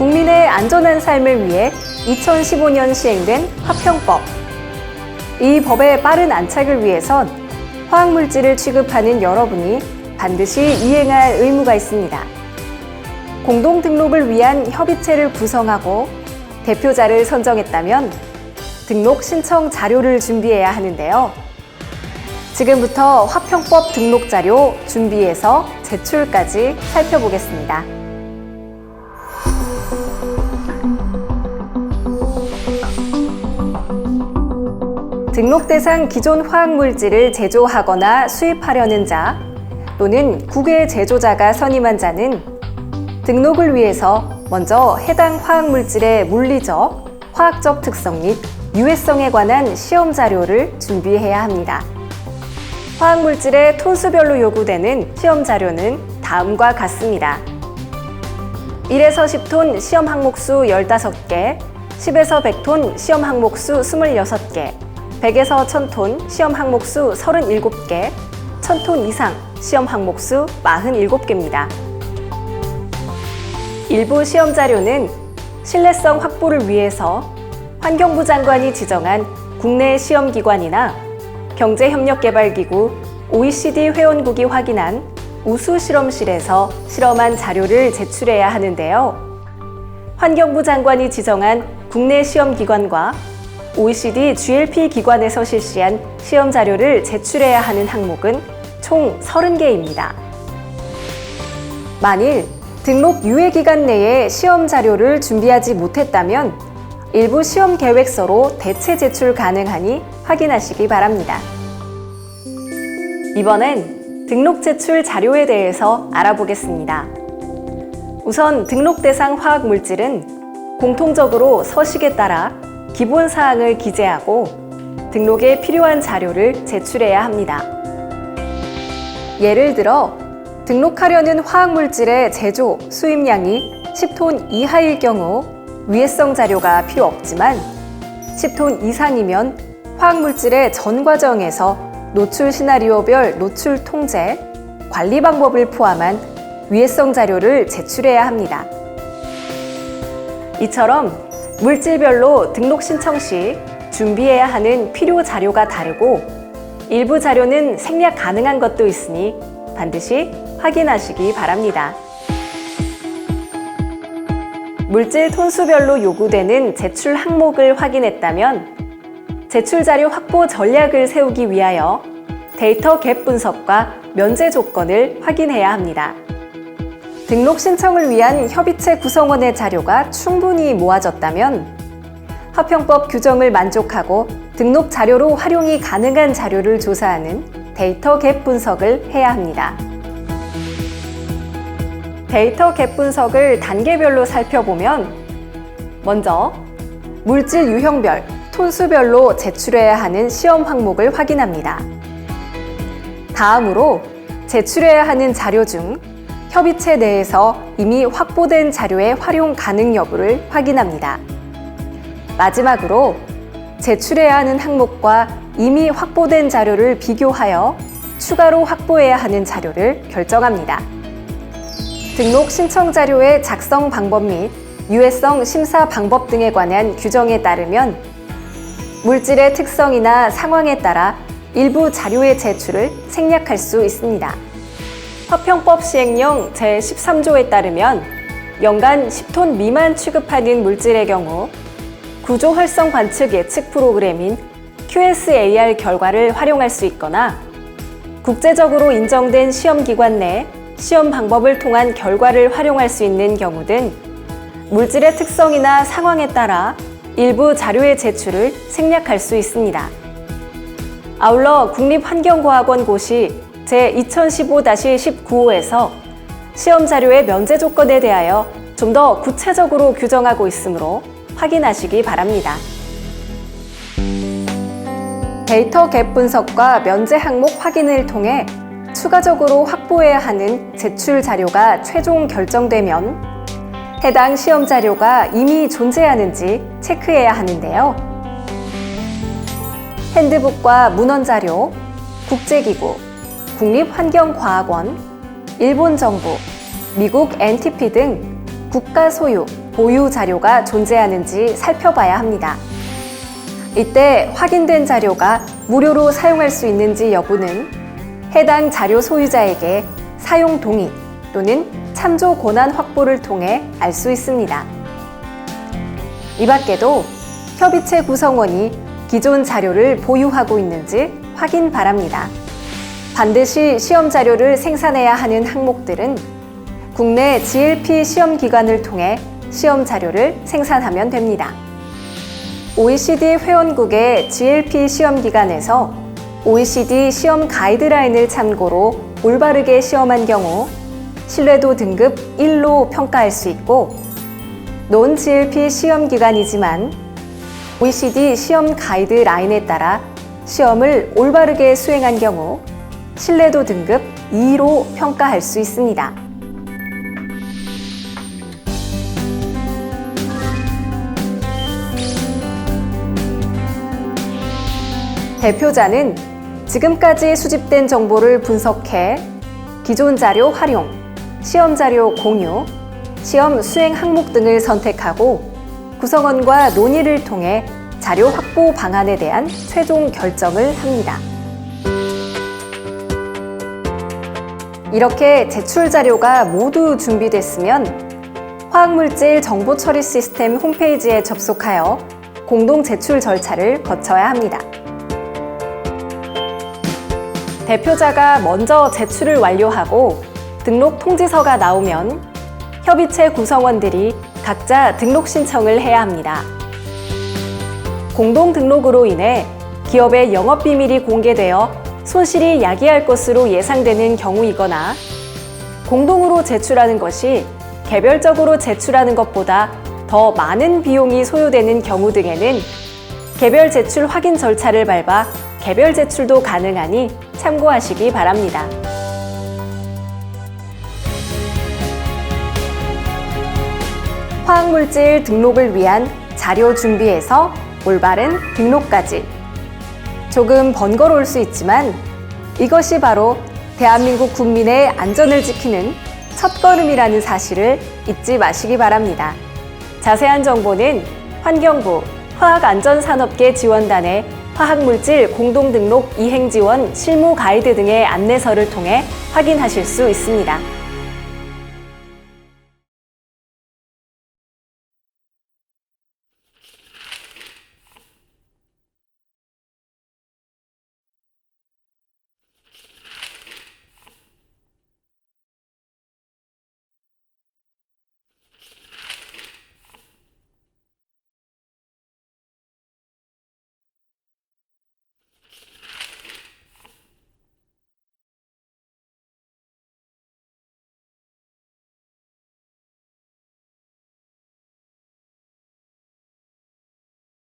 국민의 안전한 삶을 위해 2015년 시행된 화평법. 이 법의 빠른 안착을 위해선 화학물질을 취급하는 여러분이 반드시 이행할 의무가 있습니다. 공동 등록을 위한 협의체를 구성하고 대표자를 선정했다면 등록 신청 자료를 준비해야 하는데요. 지금부터 화평법 등록 자료 준비해서 제출까지 살펴보겠습니다. 등록 대상 기존 화학물질을 제조하거나 수입하려는 자 또는 국외 제조자가 선임한 자는 등록을 위해서 먼저 해당 화학물질의 물리적, 화학적 특성 및 유해성에 관한 시험 자료를 준비해야 합니다. 화학물질의 톤수별로 요구되는 시험 자료는 다음과 같습니다. 1에서 10톤 시험 항목수 15개, 10에서 100톤 시험 항목수 26개, 100에서 1000톤 시험 항목수 37개, 1000톤 이상 시험 항목수 47개입니다. 일부 시험 자료는 신뢰성 확보를 위해서 환경부 장관이 지정한 국내 시험기관이나 경제협력개발기구 OECD 회원국이 확인한 우수실험실에서 실험한 자료를 제출해야 하는데요. 환경부 장관이 지정한 국내 시험기관과 OECD GLP 기관에서 실시한 시험 자료를 제출해야 하는 항목은 총 30개입니다. 만일 등록 유예 기간 내에 시험 자료를 준비하지 못했다면 일부 시험 계획서로 대체 제출 가능하니 확인하시기 바랍니다. 이번엔 등록 제출 자료에 대해서 알아보겠습니다. 우선 등록 대상 화학 물질은 공통적으로 서식에 따라 기본 사항을 기재하고 등록에 필요한 자료를 제출해야 합니다. 예를 들어 등록하려는 화학물질의 제조, 수입량이 10톤 이하일 경우 유해성 자료가 필요 없지만 10톤 이상이면 화학물질의 전 과정에서 노출 시나리오별 노출 통제, 관리 방법을 포함한 유해성 자료를 제출해야 합니다. 이처럼 물질별로 등록 신청 시 준비해야 하는 필요 자료가 다르고 일부 자료는 생략 가능한 것도 있으니 반드시 확인하시기 바랍니다. 물질 톤수별로 요구되는 제출 항목을 확인했다면 제출 자료 확보 전략을 세우기 위하여 데이터 갭 분석과 면제 조건을 확인해야 합니다. 등록 신청을 위한 협의체 구성원의 자료가 충분히 모아졌다면 화평법 규정을 만족하고 등록 자료로 활용이 가능한 자료를 조사하는 데이터 갭 분석을 해야 합니다. 데이터 갭 분석을 단계별로 살펴보면 먼저 물질 유형별, 톤수별로 제출해야 하는 시험 항목을 확인합니다. 다음으로 제출해야 하는 자료 중 협의체 내에서 이미 확보된 자료의 활용 가능 여부를 확인합니다. 마지막으로 제출해야 하는 항목과 이미 확보된 자료를 비교하여 추가로 확보해야 하는 자료를 결정합니다. 등록 신청 자료의 작성 방법 및 유해성 심사 방법 등에 관한 규정에 따르면 물질의 특성이나 상황에 따라 일부 자료의 제출을 생략할 수 있습니다. 화평법 시행령 제13조에 따르면 연간 10톤 미만 취급하는 물질의 경우 구조 활성 관측 예측 프로그램인 QSAR 결과를 활용할 수 있거나 국제적으로 인정된 시험기관 내 시험 방법을 통한 결과를 활용할 수 있는 경우 등 물질의 특성이나 상황에 따라 일부 자료의 제출을 생략할 수 있습니다. 아울러 국립환경과학원 고시 제2015-19호에서 시험 자료의 면제 조건에 대하여 좀 더 구체적으로 규정하고 있으므로 확인하시기 바랍니다. 데이터 갭 분석과 면제 항목 확인을 통해 추가적으로 확보해야 하는 제출 자료가 최종 결정되면 해당 시험 자료가 이미 존재하는지 체크해야 하는데요. 핸드북과 문헌 자료, 국제기구, 국립환경과학원, 일본 정부, 미국 NTP 등 국가 소유, 보유 자료가 존재하는지 살펴봐야 합니다. 이때 확인된 자료가 무료로 사용할 수 있는지 여부는 해당 자료 소유자에게 사용 동의 또는 참조 권한 확보를 통해 알 수 있습니다. 이 밖에도 협의체 구성원이 기존 자료를 보유하고 있는지 확인 바랍니다. 반드시 시험 자료를 생산해야 하는 항목들은 국내 GLP 시험 기관을 통해 시험 자료를 생산하면 됩니다. OECD 회원국의 GLP 시험 기관에서 OECD 시험 가이드라인을 참고로 올바르게 시험한 경우 신뢰도 등급 1로 평가할 수 있고, 논 GLP 시험 기관이지만 OECD 시험 가이드라인에 따라 시험을 올바르게 수행한 경우 신뢰도 등급 2로 평가할 수 있습니다. 대표자는 지금까지 수집된 정보를 분석해 기존 자료 활용, 시험 자료 공유, 시험 수행 항목 등을 선택하고 구성원과 논의를 통해 자료 확보 방안에 대한 최종 결정을 합니다. 이렇게 제출 자료가 모두 준비됐으면 화학물질 정보처리 시스템 홈페이지에 접속하여 공동 제출 절차를 거쳐야 합니다. 대표자가 먼저 제출을 완료하고 등록 통지서가 나오면 협의체 구성원들이 각자 등록 신청을 해야 합니다. 공동 등록으로 인해 기업의 영업비밀이 공개되어 손실이 야기할 것으로 예상되는 경우이거나 공동으로 제출하는 것이 개별적으로 제출하는 것보다 더 많은 비용이 소요되는 경우 등에는 개별 제출 확인 절차를 밟아 개별 제출도 가능하니 참고하시기 바랍니다. 화학물질 등록을 위한 자료 준비에서 올바른 등록까지. 조금 번거로울 수 있지만 이것이 바로 대한민국 국민의 안전을 지키는 첫걸음이라는 사실을 잊지 마시기 바랍니다. 자세한 정보는 환경부 화학안전산업계 지원단의 화학물질 공동등록 이행지원 실무 가이드 등의 안내서를 통해 확인하실 수 있습니다.